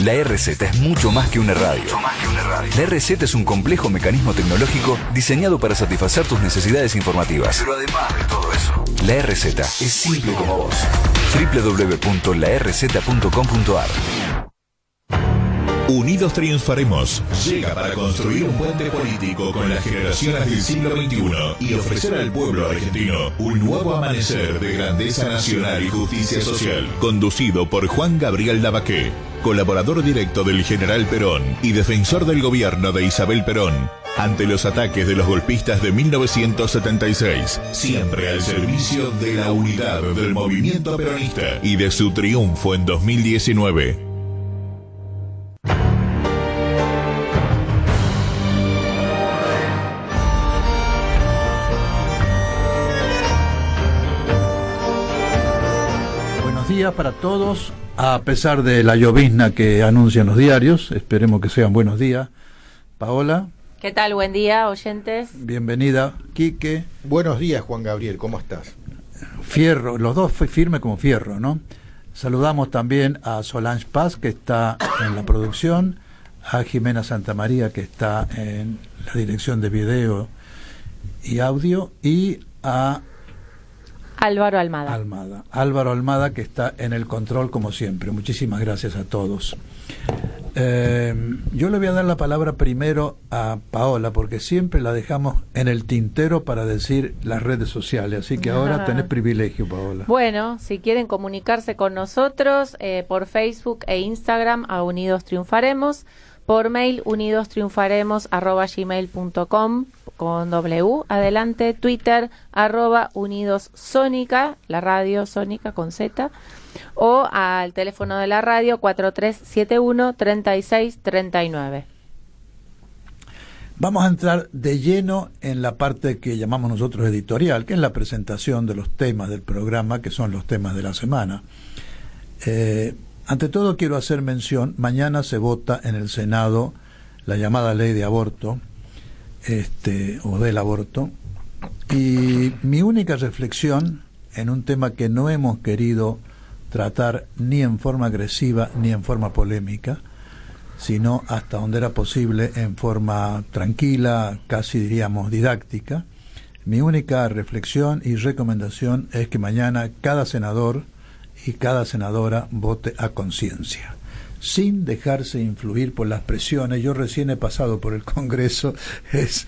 La RZ es mucho más que una radio. La RZ es un complejo mecanismo tecnológico diseñado para satisfacer tus necesidades informativas. Pero además de todo eso, la RZ es simple como vos. www.larz.com.ar. Unidos triunfaremos. Llega para construir un puente político con las generaciones del siglo XXI y ofrecer al pueblo argentino un nuevo amanecer de grandeza nacional y justicia social. Conducido por Juan Gabriel Lavaqué, colaborador directo del general Perón y defensor del gobierno de Isabel Perón, ante los ataques de los golpistas de 1976, siempre al servicio de la unidad del movimiento peronista y de su triunfo en 2019. Días para todos, a pesar de la llovizna que anuncian los diarios. Esperemos que sean buenos días. Paola. ¿Qué tal? Buen día, oyentes. Bienvenida, Quique. Buenos días, Juan Gabriel, ¿cómo estás? Fierro, los dos firmes como fierro, ¿no? Saludamos también a Solange Paz, que está en la producción, a Jimena Santamaría, que está en la dirección de video y audio, y a Álvaro Almada. Álvaro Almada, que está en el control como siempre. Muchísimas gracias a todos. Yo le voy a dar la palabra primero a Paola, porque siempre la dejamos en el tintero para decir las redes sociales, así que ahora tenés privilegio, Paola. Bueno, si quieren comunicarse con nosotros por Facebook e Instagram a Unidos Triunfaremos, por mail unidostriunfaremos@gmail.com con W, adelante, Twitter, @unidossonica, la radio Sónica con Z, o al teléfono de la radio 4371-3639. Vamos a entrar de lleno en la parte que llamamos nosotros editorial, que es la presentación de los temas del programa, que son los temas de la semana. Ante todo quiero hacer mención, mañana se vota en el Senado la llamada ley de aborto, o del aborto, y mi única reflexión en un tema que no hemos querido tratar ni en forma agresiva ni en forma polémica, sino hasta donde era posible en forma tranquila, casi diríamos didáctica, mi única reflexión y recomendación es que mañana cada senador y cada senadora vote a conciencia, sin dejarse influir por las presiones. Yo recién he pasado por el Congreso, es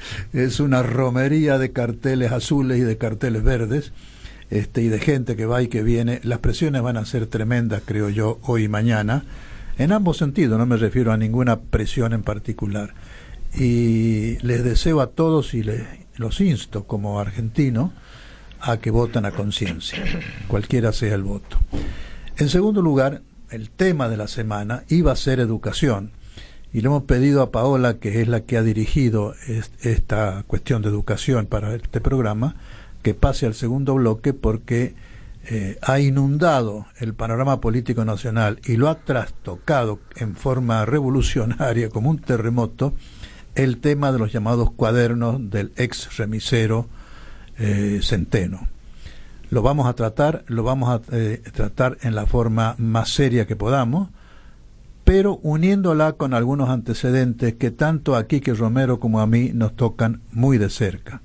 una romería de carteles azules y de carteles verdes, y de gente que va y que viene. Las presiones van a ser tremendas, creo yo, hoy y mañana, en ambos sentidos, no me refiero a ninguna presión en particular. Y les deseo a todos y los insto como argentino a que voten a conciencia, cualquiera sea el voto. En segundo lugar, el tema de la semana iba a ser educación, y le hemos pedido a Paola, que es la que ha dirigido esta cuestión de educación para este programa, que pase al segundo bloque, porque ha inundado el panorama político nacional y lo ha trastocado en forma revolucionaria como un terremoto el tema de los llamados cuadernos del ex remisero Centeno. Lo vamos a tratar en la forma más seria que podamos, pero uniéndola con algunos antecedentes que tanto a Quique Romero como a mí nos tocan muy de cerca.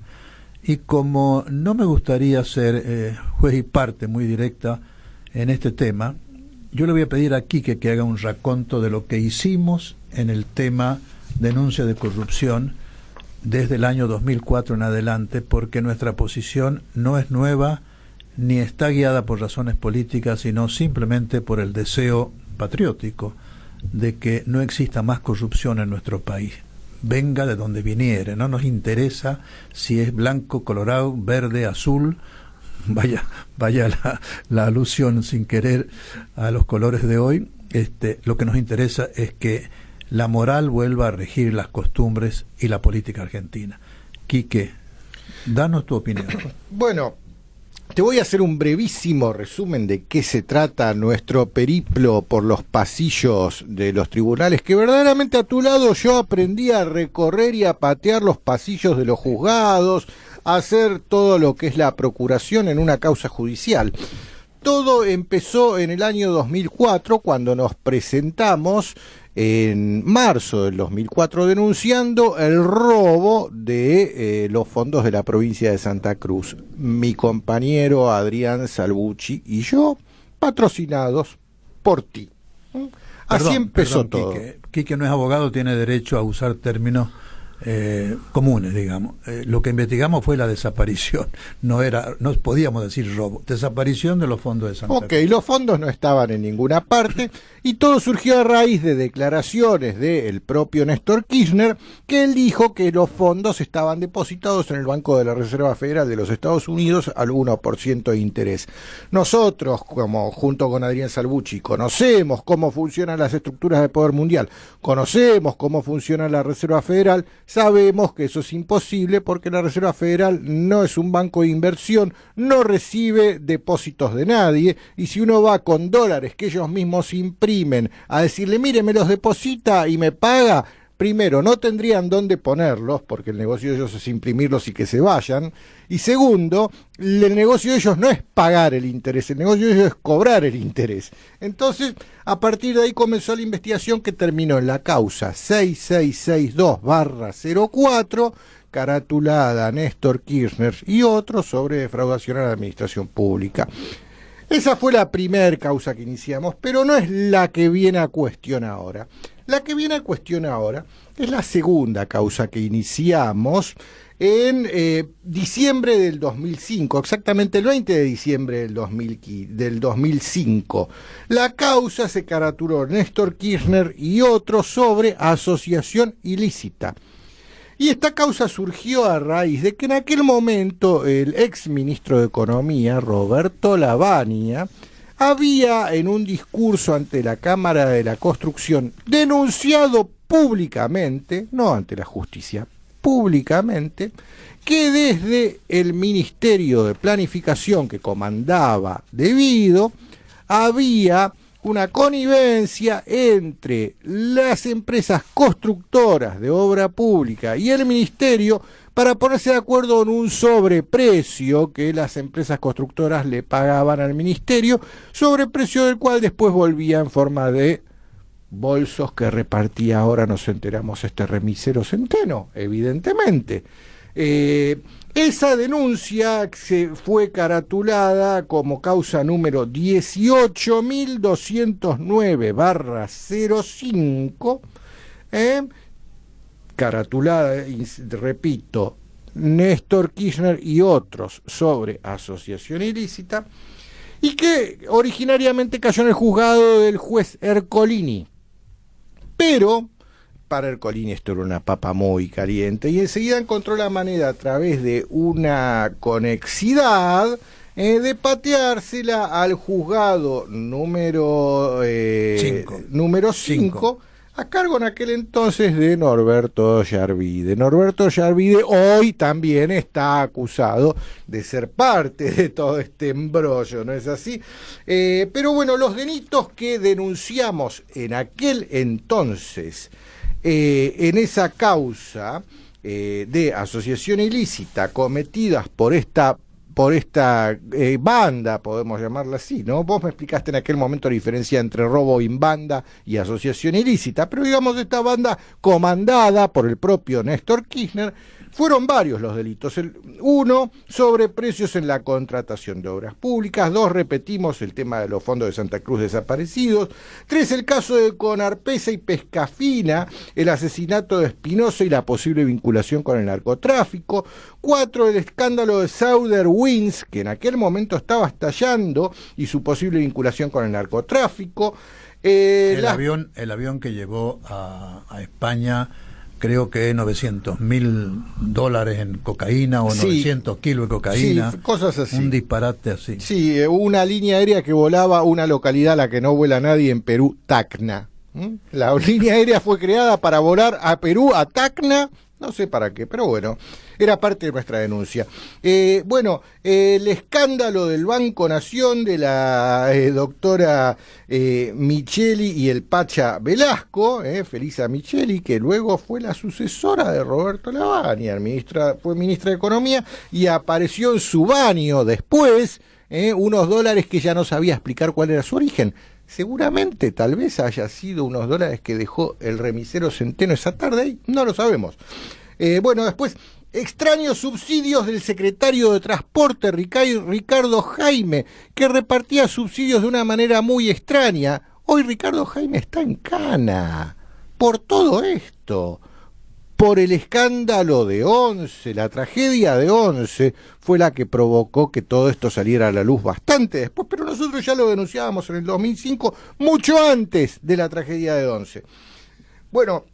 Y como no me gustaría ser juez y parte muy directa en este tema, yo le voy a pedir a Quique que haga un raconto de lo que hicimos en el tema denuncia de corrupción desde el año 2004 en adelante, porque nuestra posición no es nueva ni está guiada por razones políticas, sino simplemente por el deseo patriótico de que no exista más corrupción en nuestro país, venga de donde viniere. No nos interesa si es blanco, colorado, verde, azul, vaya la alusión sin querer a los colores de hoy. Lo que nos interesa es que la moral vuelva a regir las costumbres y la política argentina. Quique, danos tu opinión. Bueno, te voy a hacer un brevísimo resumen de qué se trata nuestro periplo por los pasillos de los tribunales, que verdaderamente a tu lado yo aprendí a recorrer y a patear los pasillos de los juzgados, a hacer todo lo que es la procuración en una causa judicial. todo empezó en el año 2004, cuando nos presentamos en marzo del 2004 denunciando el robo de los fondos de la provincia de Santa Cruz. Mi compañero Adrián Salvucci y yo, patrocinados por ti. Así empezó todo. Quique no es abogado, tiene derecho a usar términos comunes, digamos. Lo que investigamos fue la desaparición, no podíamos decir robo, desaparición de los fondos de Santa Cruz. Los fondos no estaban en ninguna parte y todo surgió a raíz de declaraciones del propio Néstor Kirchner, que él dijo que los fondos estaban depositados en el Banco de la Reserva Federal de los Estados Unidos al 1% de interés. Nosotros, como junto con Adrián Salvucci, conocemos cómo funcionan las estructuras de poder mundial, conocemos cómo funciona la Reserva Federal, sabemos que eso es imposible porque la Reserva Federal no es un banco de inversión, no recibe depósitos de nadie, y si uno va con dólares que ellos mismos imprimen a decirle, mire, me los deposita y me paga, primero, no tendrían dónde ponerlos, porque el negocio de ellos es imprimirlos y que se vayan, y segundo, el negocio de ellos no es pagar el interés, el negocio de ellos es cobrar el interés. Entonces, a partir de ahí comenzó la investigación que terminó en la causa 6662/04, caratulada Néstor Kirchner y otros sobre defraudación a la administración pública. Esa fue la primera causa que iniciamos, pero no es la que viene a cuestión ahora. La que viene a cuestión ahora es la segunda causa que iniciamos en diciembre del 2005, exactamente el 20 de diciembre del 2005. La causa se caratuló Néstor Kirchner y otros sobre asociación ilícita. Y esta causa surgió a raíz de que en aquel momento el ex ministro de Economía, Roberto Lavagna, había en un discurso ante la Cámara de la Construcción denunciado públicamente, no ante la justicia, públicamente, que desde el Ministerio de Planificación que comandaba De Vido había una connivencia entre las empresas constructoras de obra pública y el ministerio para ponerse de acuerdo en un sobreprecio que las empresas constructoras le pagaban al ministerio, sobreprecio del cual después volvía en forma de bolsos que repartía, ahora nos enteramos, este remisero Centeno, evidentemente. Esa denuncia se fue caratulada como causa número 18.209/05, caratulada, repito, Néstor Kirchner y otros sobre asociación ilícita, y que originariamente cayó en el juzgado del juez Ercolini. Pero para Ercolini esto era una papa muy caliente y enseguida encontró la manera, a través de una conexidad, de pateársela al juzgado número 5, a cargo en aquel entonces de Norberto Yarvide. Norberto Yarvide hoy también está acusado de ser parte de todo este embrollo, ¿no es así? Pero bueno, los delitos que denunciamos en aquel entonces, en esa causa de asociación ilícita cometidas por esta banda, podemos llamarla así, ¿no? Vos me explicaste en aquel momento la diferencia entre robo en banda y asociación ilícita, pero digamos esta banda comandada por el propio Néstor Kirchner, fueron varios los delitos. 1, sobreprecios en la contratación de obras públicas. 2, repetimos el tema de los fondos de Santa Cruz desaparecidos. 3, el caso de Conarpesa y Pescafina, el asesinato de Espinosa y la posible vinculación con el narcotráfico. 4, el escándalo de Southerwinds, que en aquel momento estaba estallando, y su posible vinculación con el narcotráfico. El avión que llevó a España, creo que $900.000 en cocaína o 900 kilos de cocaína. Sí, cosas así. Un disparate así. Sí, una línea aérea que volaba una localidad a la que no vuela nadie en Perú, Tacna. La línea aérea fue creada para volar a Perú, a Tacna, no sé para qué, pero bueno, era parte de nuestra denuncia. El escándalo del Banco Nación de la doctora Micheli y el Pacha Velasco, Felisa Micheli, que luego fue la sucesora de Roberto Lavagna, fue ministra de Economía y apareció en su baño después, unos dólares que ya no sabía explicar cuál era su origen. Seguramente, tal vez haya sido unos dólares que dejó el remisero Centeno esa tarde, y no lo sabemos. Bueno, después, extraños subsidios del secretario de Transporte, Ricardo Jaime, que repartía subsidios de una manera muy extraña. Hoy Ricardo Jaime está en cana por todo esto. Por el escándalo de Once, la tragedia de Once fue la que provocó que todo esto saliera a la luz bastante después, pero nosotros ya lo denunciábamos en el 2005, mucho antes de la tragedia de Once. Bueno,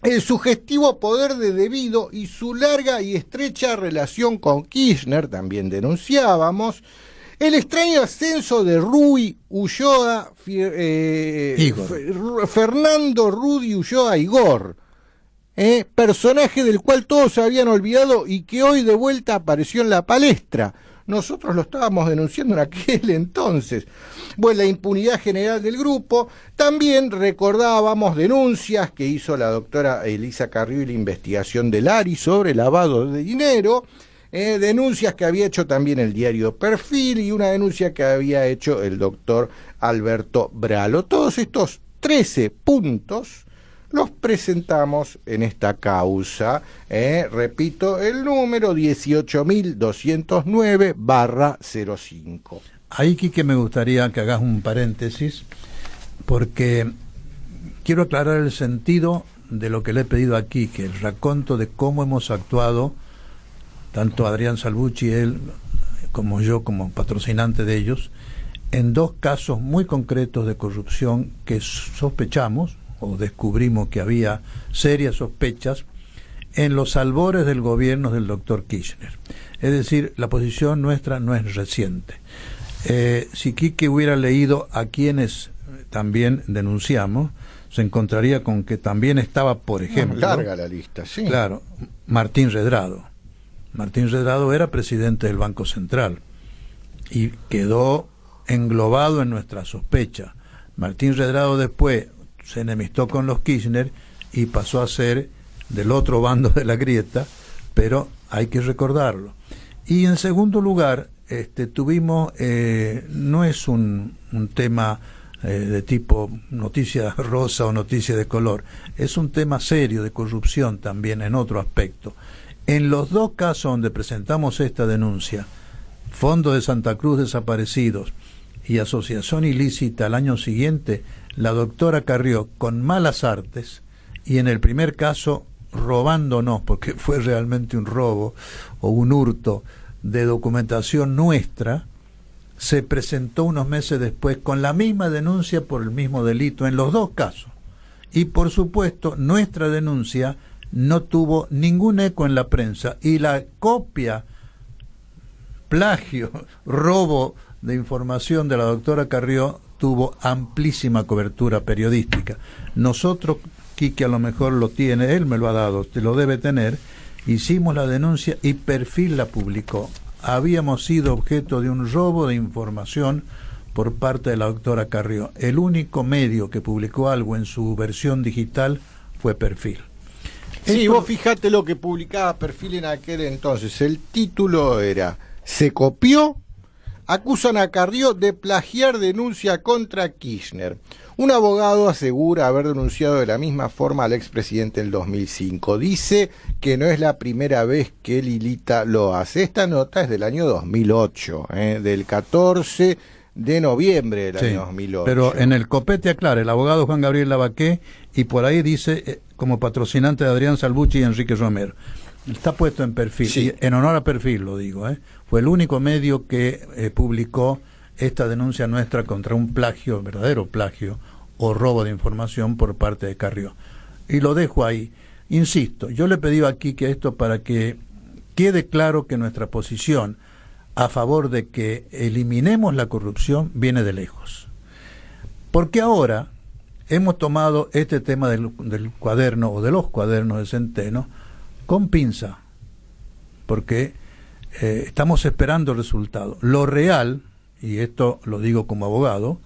el sugestivo poder de Debido y su larga y estrecha relación con Kirchner, también denunciábamos. El extraño ascenso de Rui Ulloa, Fernando Rudy Ulloa Igor, personaje del cual todos se habían olvidado y que hoy de vuelta apareció en la palestra. Nosotros lo estábamos denunciando en aquel entonces. Bueno, la impunidad general del grupo. También recordábamos denuncias que hizo la doctora Elisa Carrió y la investigación del ARI sobre lavado de dinero. Denuncias que había hecho también el diario Perfil y una denuncia que había hecho el doctor Alberto Bralo. Todos estos 13 puntos los presentamos en esta causa, repito, el número 18.209/05. Ahí, Quique, me gustaría que hagas un paréntesis, porque quiero aclarar el sentido de lo que le he pedido aquí, que el raconto de cómo hemos actuado, tanto Adrián Salvucci, él, como yo, como patrocinante de ellos, en dos casos muy concretos de corrupción que sospechamos, o descubrimos que había serias sospechas en los albores del gobierno del doctor Kirchner. Es decir, la posición nuestra no es reciente. Si Quique hubiera leído a quienes también denunciamos, se encontraría con que también estaba, por ejemplo... larga la lista, sí. Claro, Martín Redrado. Martín Redrado era presidente del Banco Central y quedó englobado en nuestra sospecha. Martín Redrado después se enemistó con los Kirchner y pasó a ser del otro bando de la grieta, pero hay que recordarlo. Y en segundo lugar, tuvimos, no es un tema de tipo noticia rosa o noticia de color, es un tema serio de corrupción también en otro aspecto. En los dos casos donde presentamos esta denuncia, Fondo de Santa Cruz desaparecidos y asociación ilícita al año siguiente, la doctora Carrió, con malas artes, y en el primer caso robándonos, porque fue realmente un robo o un hurto de documentación nuestra, se presentó unos meses después con la misma denuncia por el mismo delito en los dos casos. Y por supuesto nuestra denuncia no tuvo ningún eco en la prensa, y la copia, plagio, robo de información de la doctora Carrió tuvo amplísima cobertura periodística. Nosotros, Quique a lo mejor lo tiene, él me lo ha dado, te lo debe tener, hicimos la denuncia y Perfil la publicó. Habíamos sido objeto de un robo de información por parte de la doctora Carrió. El único medio que publicó algo en su versión digital fue Perfil. Sí, vos fijate lo que publicaba Perfil en aquel entonces. El título era: se copió, acusan a Carrió de plagiar denuncia contra Kirchner. Un abogado asegura haber denunciado de la misma forma al expresidente en 2005. Dice que no es la primera vez que Lilita lo hace. Esta nota es del año 2008, del 14 de noviembre del año 2008. Pero en el copete aclara el abogado Juan Gabriel Lavaqué, y por ahí dice como patrocinante de Adrián Salvucci y Enrique Romero. Está puesto en Perfil, sí. En honor a Perfil lo digo, fue el único medio que publicó esta denuncia nuestra contra un plagio, verdadero plagio o robo de información por parte de Carrió. Y lo dejo ahí. Insisto, yo le pedí aquí que esto, para que quede claro que nuestra posición a favor de que eliminemos la corrupción viene de lejos. Porque ahora hemos tomado este tema del cuaderno o de los cuadernos de Centeno con pinza, porque estamos esperando el resultado. Lo real, y esto lo digo como abogado,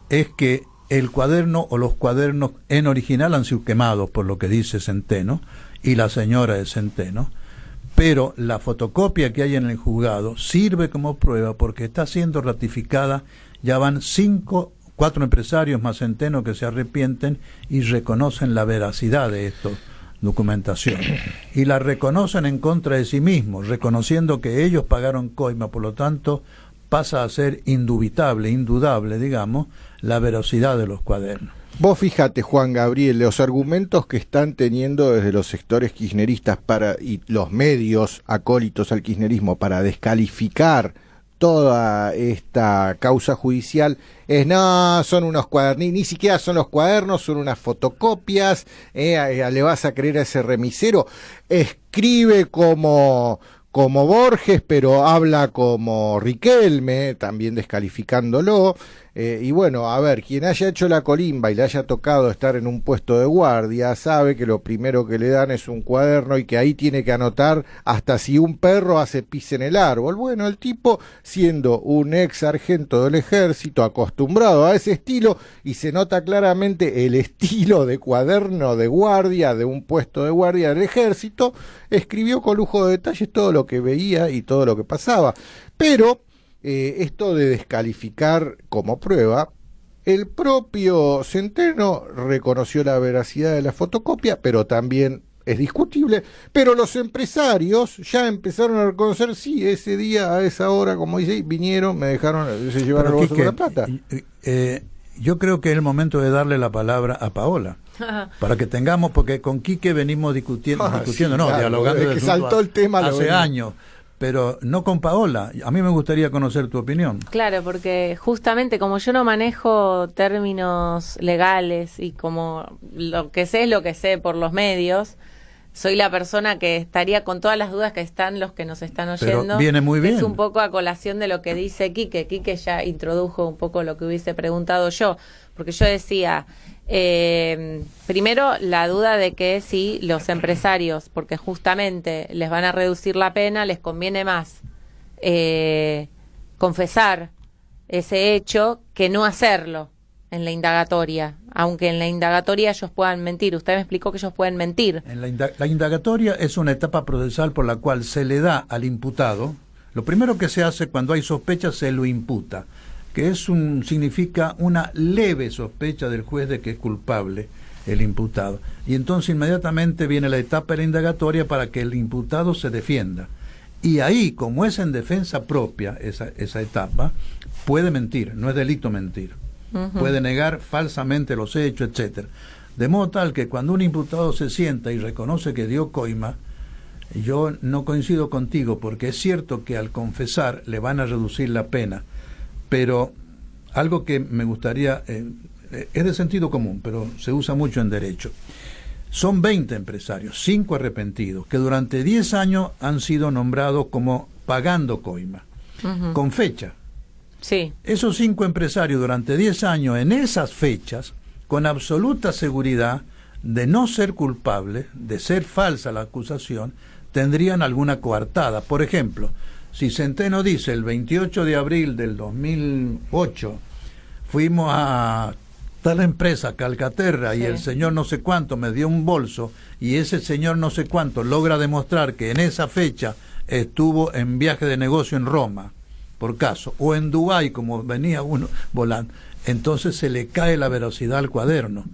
es que el cuaderno o los cuadernos en original han sido quemados, por lo que dice Centeno y la señora de Centeno, Pero la fotocopia que hay en el juzgado sirve como prueba porque está siendo ratificada. Ya van 4 empresarios más Centeno que se arrepienten y reconocen la veracidad de esta documentación. Y la reconocen en contra de sí mismos, reconociendo que ellos pagaron coima, por lo tanto pasa a ser indudable, digamos, la veracidad de los cuadernos. Vos fíjate, Juan Gabriel, los argumentos que están teniendo desde los sectores kirchneristas y los medios acólitos al kirchnerismo para descalificar toda esta causa judicial no, son unos cuadernos, ni siquiera son los cuadernos, son unas fotocopias, le vas a creer a ese remisero, escribe como Borges, pero habla como Riquelme, también descalificándolo. Y bueno, a ver, quien haya hecho la colimba y le haya tocado estar en un puesto de guardia, sabe que lo primero que le dan es un cuaderno y que ahí tiene que anotar hasta si un perro hace pis en el árbol. Bueno, el tipo, siendo un ex sargento del ejército, acostumbrado a ese estilo, y se nota claramente el estilo de cuaderno de guardia, de un puesto de guardia del ejército, escribió con lujo de detalles todo lo que veía y todo lo que pasaba. Pero esto de descalificar como prueba, el propio Centeno reconoció la veracidad de la fotocopia, pero también es discutible, pero los empresarios ya empezaron a reconocer, sí, ese día, a esa hora, como dice, vinieron, me dejaron, se llevaron el bolso con la plata. Yo creo que es el momento de darle la palabra a Paola, para que tengamos, porque con Quique venimos discutiendo, dialogando es que saltó el tema hace años. Pero no con Paola. A mí me gustaría conocer tu opinión. Claro, porque justamente como yo no manejo términos legales y como lo que sé es lo que sé por los medios, soy la persona que estaría con todas las dudas que están los que nos están oyendo. Pero viene muy bien. Es un poco a colación de lo que dice Quique. Quique ya introdujo un poco lo que hubiese preguntado yo, porque yo decía... primero la duda de que si los empresarios, porque justamente les van a reducir la pena, les conviene más confesar ese hecho que no hacerlo en la indagatoria, aunque en la indagatoria ellos puedan mentir. Usted me explicó que ellos pueden mentir. La indagatoria es una etapa procesal por la cual se le da al imputado, lo primero que se hace cuando hay sospecha, se lo imputa, que significa una leve sospecha del juez de que es culpable el imputado. Y entonces inmediatamente viene la etapa de la indagatoria para que el imputado se defienda. Y ahí, como es en defensa propia esa etapa, puede mentir, no es delito mentir. Puede negar falsamente los hechos, etcétera. De modo tal que cuando un imputado se sienta y reconoce que dio coima, yo no coincido contigo, porque es cierto que al confesar le van a reducir la pena. Pero algo que me gustaría, es de sentido común, pero se usa mucho en derecho. Son 20 empresarios, 5 arrepentidos, que durante 10 años han sido nombrados como pagando coima, con fecha. Sí. Esos 5 empresarios durante 10 años, en esas fechas, con absoluta seguridad de no ser culpables, de ser falsa la acusación, tendrían alguna coartada. Por ejemplo, si Centeno dice el 28 de abril del 2008 fuimos a tal empresa, Calcaterra, sí, y el señor no sé cuánto me dio un bolso, y ese señor no sé cuánto logra demostrar que en esa fecha estuvo en viaje de negocio en Roma, por caso, o en Dubái, como venía uno volando, entonces se le cae la veracidad al cuaderno.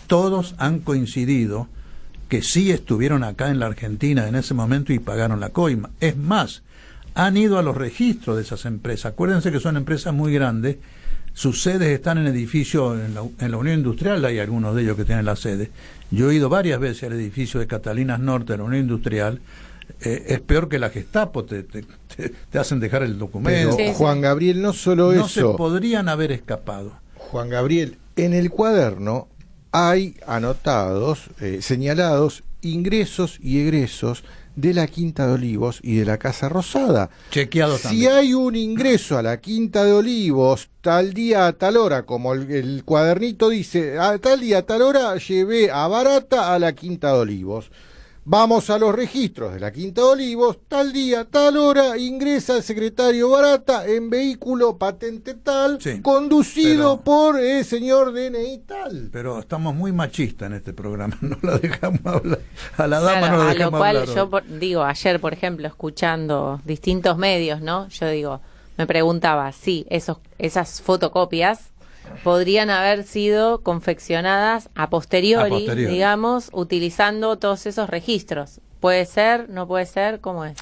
Todos han coincidido que sí estuvieron acá en la Argentina en ese momento y pagaron la coima. Es más, han ido a los registros de esas empresas. Acuérdense que son empresas muy grandes, sus sedes están en edificios, en la Unión Industrial hay algunos de ellos que tienen la sede. Yo he ido varias veces al edificio de Catalinas Norte, de la Unión Industrial. Es peor que la Gestapo, te hacen dejar el documento. Pero, Juan Gabriel, no solo eso. No se podrían haber escapado. Juan Gabriel, en el cuaderno hay anotados, señalados, ingresos y egresos de la Quinta de Olivos y de la Casa Rosada. Chequeado si también. Hay un ingreso a la Quinta de Olivos tal día a tal hora, como el cuadernito dice, a tal día a tal hora llevé a Barata a la Quinta de Olivos. Vamos a los registros de la Quinta de Olivos, tal día, tal hora, ingresa el secretario Barata en vehículo patente tal, Sí, conducido por el señor DNI tal. Pero estamos muy machistas en este programa, no la dejamos hablar. A la dama Claro, no la a lo dejamos cual hablar. yo digo, ayer, por ejemplo, escuchando distintos medios, ¿no? Yo digo, me preguntaba si esas fotocopias podrían haber sido confeccionadas a posteriori, digamos, utilizando todos esos registros. ¿Puede ser? ¿No puede ser? ¿Cómo es?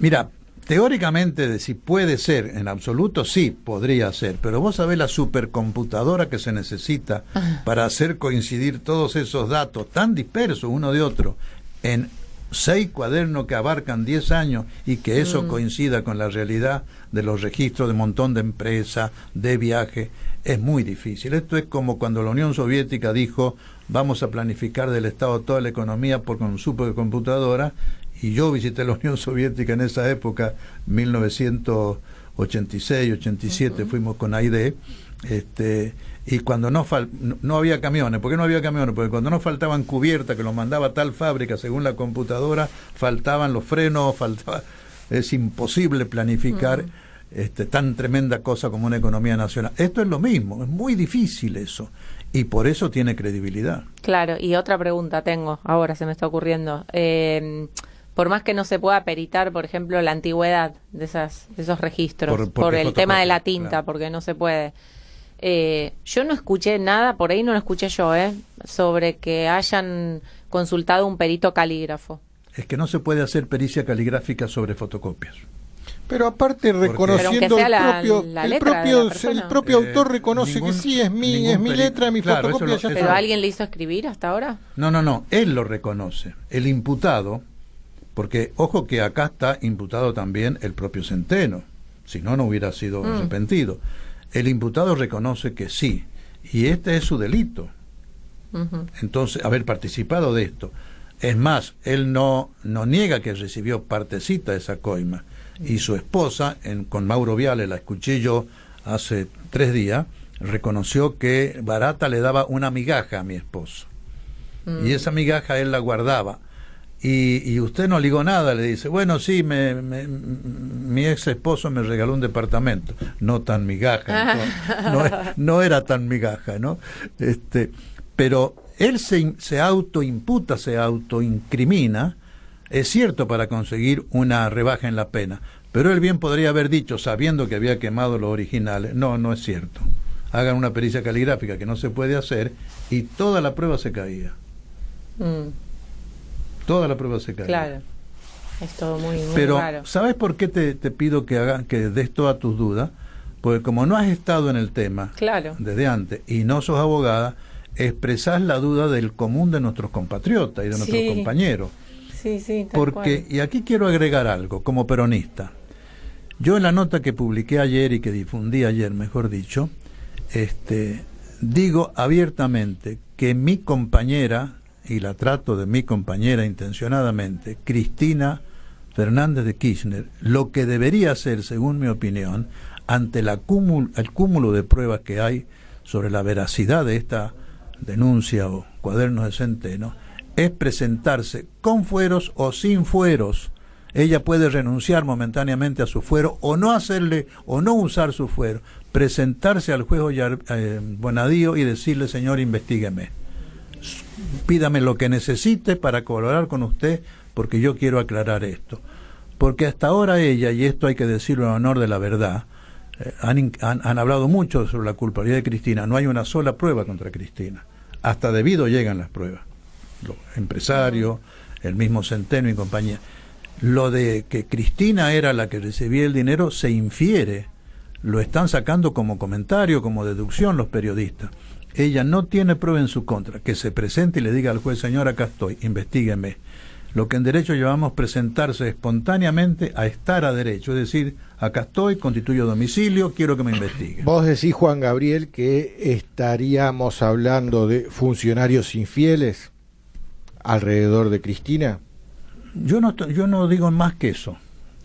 Mira, teóricamente de si puede ser, en absoluto sí podría ser, pero vos sabés la supercomputadora que se necesita para hacer coincidir todos esos datos tan dispersos uno de otro en 6 cuadernos que abarcan 10 años y que eso coincida con la realidad de los registros de un montón de empresas, de viaje, es muy difícil. Esto es como cuando la Unión Soviética dijo vamos a planificar del Estado toda la economía con supercomputadora, y yo visité la Unión Soviética en esa época, 1986, 87, fuimos con AID, y cuando no había camiones. ¿Por qué no había camiones? Porque cuando no faltaban cubiertas, que los mandaba a tal fábrica según la computadora, faltaban los frenos, es imposible planificar tan tremenda cosa como una economía nacional. Esto es lo mismo, es muy difícil eso, y por eso tiene credibilidad. Claro, y otra pregunta tengo, ahora se me está ocurriendo. Por más que no se pueda peritar, por ejemplo, la antigüedad de esos registros, por el tema de la tinta, claro, porque no se puede. Yo no escuché nada, por ahí no lo escuché yo, sobre que hayan consultado un perito calígrafo. Es que no se puede hacer pericia caligráfica sobre fotocopias. Pero aparte reconociendo el propio autor reconoce que sí, es mi letra, mi fotocopia. ¿Pero alguien le hizo escribir hasta ahora? No, él lo reconoce. El imputado, porque ojo que acá está imputado también el propio Centeno, si no, no hubiera sido arrepentido. El imputado reconoce que sí, y este es su delito. Entonces, haber participado de esto. Es más, él no niega que recibió partecita de esa coima, y su esposa, con Mauro Viale, la escuché yo hace 3 días, reconoció que Barata le daba una migaja a mi esposo, y esa migaja él la guardaba. Y usted no ligó nada, le dice, bueno, sí, mi ex esposo me regaló un departamento, no tan migaja, no era tan migaja, ¿no? Pero él se autoimputa, se autoincrimina, es cierto, para conseguir una rebaja en la pena, pero él bien podría haber dicho, sabiendo que había quemado los originales, no es cierto, hagan una pericia caligráfica que no se puede hacer, y toda la prueba se caía. Toda la prueba se cae. Claro, es todo muy Pero, raro. ¿sabes por qué te pido que des todas tus dudas? Porque como no has estado en el tema desde antes y no sos abogada, expresás la duda del común de nuestros compatriotas y de nuestros compañeros. Sí, tal porque, cual. y aquí quiero agregar algo, como peronista. Yo en la nota que publiqué ayer y que difundí ayer, mejor dicho, digo abiertamente que mi compañera, y la trato de mi compañera intencionadamente, Cristina Fernández de Kirchner, lo que debería hacer, según mi opinión, ante el cúmulo de pruebas que hay sobre la veracidad de esta denuncia o cuadernos de Centeno, es presentarse con fueros o sin fueros. Ella puede renunciar momentáneamente a su fuero o no hacerle o no usar su fuero, presentarse al juez Bonadío y decirle, señor, investígueme, pídame lo que necesite para colaborar con usted, porque yo quiero aclarar esto. Porque hasta ahora ella, y esto hay que decirlo en honor de la verdad, han hablado mucho sobre la culpabilidad de Cristina. No hay una sola prueba contra Cristina. Hasta debido llegan las pruebas. Los empresarios, el mismo Centeno y compañía. Lo de que Cristina era la que recibía el dinero se infiere. Lo están sacando como comentario, como deducción los periodistas. Ella no tiene prueba en su contra. Que se presente y le diga al juez, señor, acá estoy, investígueme. Lo que en derecho llamamos presentarse espontáneamente a estar a derecho, es decir, acá estoy, constituyo domicilio, quiero que me investiguen. Vos decís, Juan Gabriel, que estaríamos hablando de funcionarios infieles alrededor de Cristina. Yo no digo más que eso.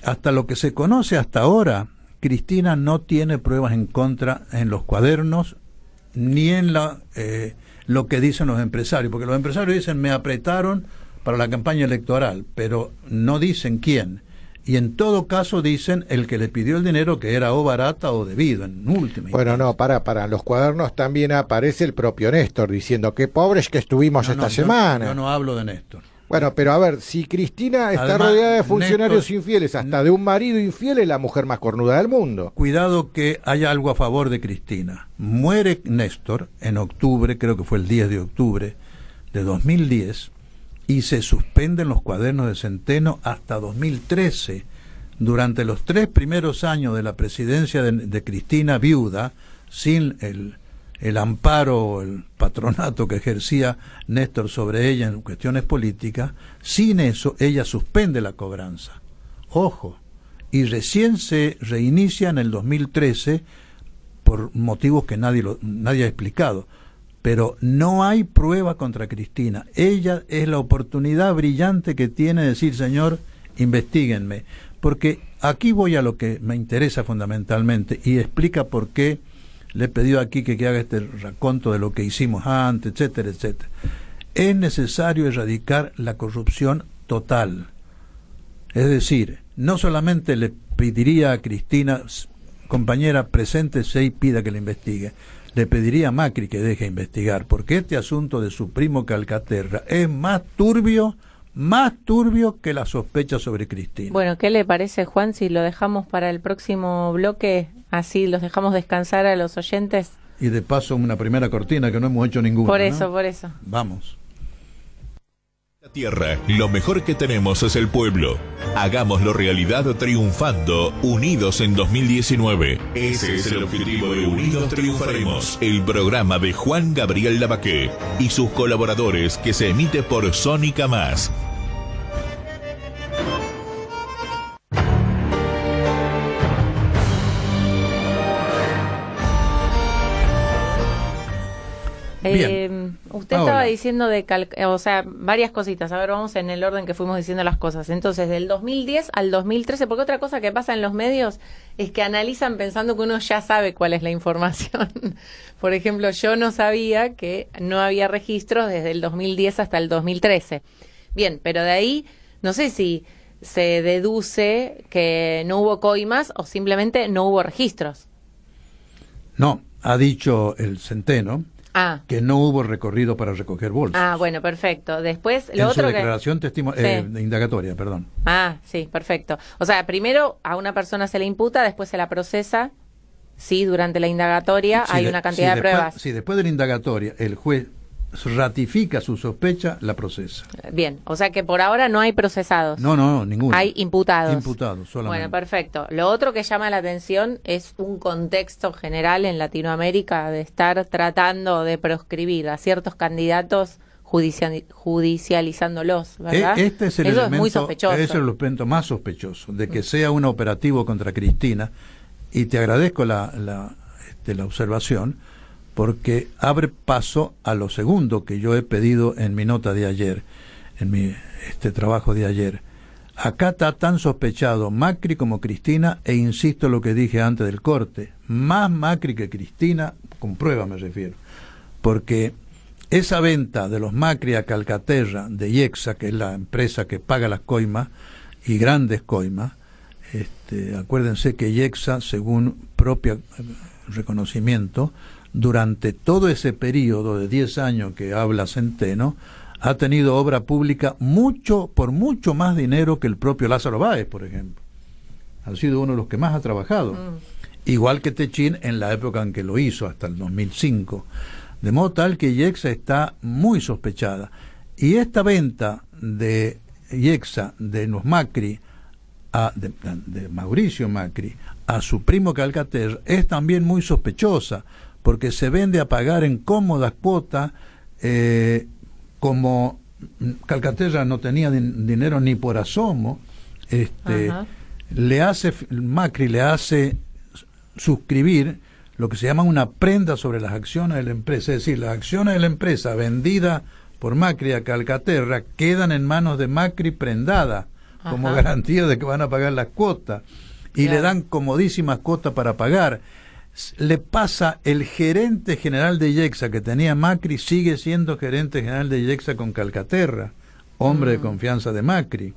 Hasta lo que se conoce hasta ahora, Cristina no tiene pruebas en contra en los cuadernos, ni en lo que dicen los empresarios, porque los empresarios dicen, me apretaron para la campaña electoral, pero no dicen quién. Y en todo caso dicen el que le pidió el dinero, que era o barata o debido, en última Bueno, instancia. no, para los cuadernos también aparece el propio Néstor diciendo qué pobres que estuvimos esta semana. Yo no hablo de Néstor. Bueno, pero a ver, si Cristina está Además, rodeada de funcionarios Néstor, infieles, hasta de un marido infiel, es la mujer más cornuda del mundo. Cuidado que haya algo a favor de Cristina. Muere Néstor en octubre, creo que fue el 10 de octubre de 2010, y se suspenden los cuadernos de Centeno hasta 2013. Durante los 3 primeros años de la presidencia de Cristina viuda, sin el amparo o el patronato que ejercía Néstor sobre ella en cuestiones políticas, sin eso ella suspende la cobranza. Ojo, y recién se reinicia en el 2013 por motivos que nadie ha explicado. Pero no hay prueba contra Cristina. Ella es la oportunidad brillante que tiene de decir, señor, investíguenme. Porque aquí voy a lo que me interesa fundamentalmente y explica por qué le he pedido aquí que haga este raconto de lo que hicimos antes, etcétera, etcétera. Es necesario erradicar la corrupción total. Es decir, no solamente le pediría a Cristina, compañera, preséntese y pida que le investigue. Le pediría a Macri que deje investigar, porque este asunto de su primo Calcaterra es más turbio que la sospecha sobre Cristina. Bueno, ¿qué le parece, Juan, si lo dejamos para el próximo bloque? Así los dejamos descansar a los oyentes. Y de paso una primera cortina que no hemos hecho ninguna. Por eso, ¿no? por eso. Vamos. La tierra, lo mejor que tenemos es el pueblo. Hagámoslo realidad triunfando, unidos en 2019. Ese es el objetivo de Unidos Triunfaremos, el programa de Juan Gabriel Lavaqué y sus colaboradores que se emite por Sónica Más. Usted estaba diciendo varias cositas. A ver, vamos en el orden que fuimos diciendo las cosas. Entonces, del 2010 al 2013, porque otra cosa que pasa en los medios es que analizan pensando que uno ya sabe cuál es la información. Por ejemplo, yo no sabía que no había registros desde el 2010 hasta el 2013. Bien, pero de ahí, no sé si se deduce que no hubo coimas o simplemente no hubo registros. No, ha dicho el Centeno que no hubo recorrido para recoger bolsas. Ah, bueno, perfecto. Después, en su declaración indagatoria, perdón. Ah, sí, perfecto. O sea, primero a una persona se le imputa, después se la procesa. Sí, durante la indagatoria hay una cantidad de pruebas. Sí, después de la indagatoria el juez ratifica su sospecha, la procesa. Bien, o sea que por ahora no hay procesados. No, ninguno. Hay imputados. Imputados solamente. Bueno, perfecto. Lo otro que llama la atención es un contexto general en Latinoamérica de estar tratando de proscribir a ciertos candidatos judicializándolos, ¿verdad? Este es el Eso elemento, es muy sospechoso. Ese es el elemento más sospechoso, de que sea un operativo contra Cristina, y te agradezco la observación, porque abre paso a lo segundo que yo he pedido en mi nota de ayer, en mi trabajo de ayer. Acá está tan sospechado Macri como Cristina, e insisto lo que dije antes del corte, más Macri que Cristina, con prueba me refiero, porque esa venta de los Macri a Calcaterra de IEXA, que es la empresa que paga las coimas, y grandes coimas, acuérdense que IEXA, según propio reconocimiento, durante todo ese periodo de 10 años que habla Centeno, ha tenido obra pública por mucho más dinero que el propio Lázaro Báez, por ejemplo. Ha sido uno de los que más ha trabajado. Igual que Techín en la época en que lo hizo, hasta el 2005. De modo tal que IEXA está muy sospechada. Y esta venta de IEXA, de los Macri, de Mauricio Macri, a su primo Calcaterra, es también muy sospechosa, porque se vende a pagar en cómodas cuotas, como Calcaterra no tenía dinero ni por asomo, Macri le hace suscribir lo que se llama una prenda sobre las acciones de la empresa, es decir, las acciones de la empresa vendidas por Macri a Calcaterra quedan en manos de Macri prendadas, como garantía de que van a pagar las cuotas, y le dan comodísimas cuotas para pagar. Le pasa el gerente general de IEXA que tenía Macri, sigue siendo gerente general de IEXA con Calcaterra. hombre de confianza de Macri.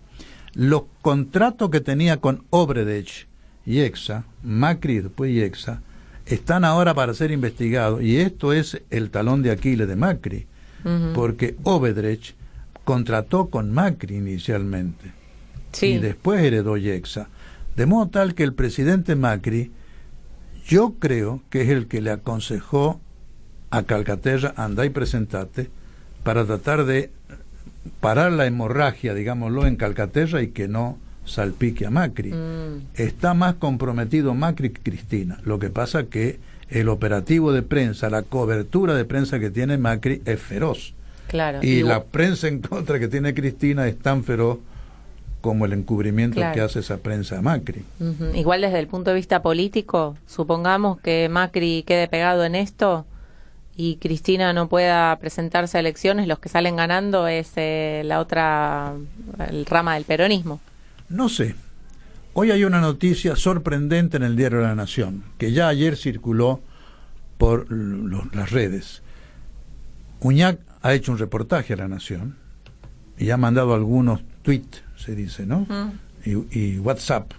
Los contratos que tenía con Obredech y Exa, Macri y después Exa, están ahora para ser investigados, y esto es el talón de Aquiles de Macri, porque Obredech contrató con Macri inicialmente, y después heredó Exa, de modo tal que el presidente Macri, yo creo que es el que le aconsejó a Calcaterra, andá y presentate, para tratar de parar la hemorragia, digámoslo, en Calcaterra y que no salpique a Macri. Está más comprometido Macri que Cristina. Lo que pasa que el operativo de prensa, la cobertura de prensa que tiene Macri es feroz. Claro. Y la prensa en contra que tiene Cristina es tan feroz como el encubrimiento que hace esa prensa a Macri. Igual desde el punto de vista político, supongamos que Macri quede pegado en esto y Cristina no pueda presentarse a elecciones, los que salen ganando es la otra el rama del peronismo. No sé. Hoy hay una noticia sorprendente en el diario La Nación, que ya ayer circuló por las redes. Uñac ha hecho un reportaje a La Nación y ha mandado algunos tweets, se dice, ¿no? Y WhatsApp,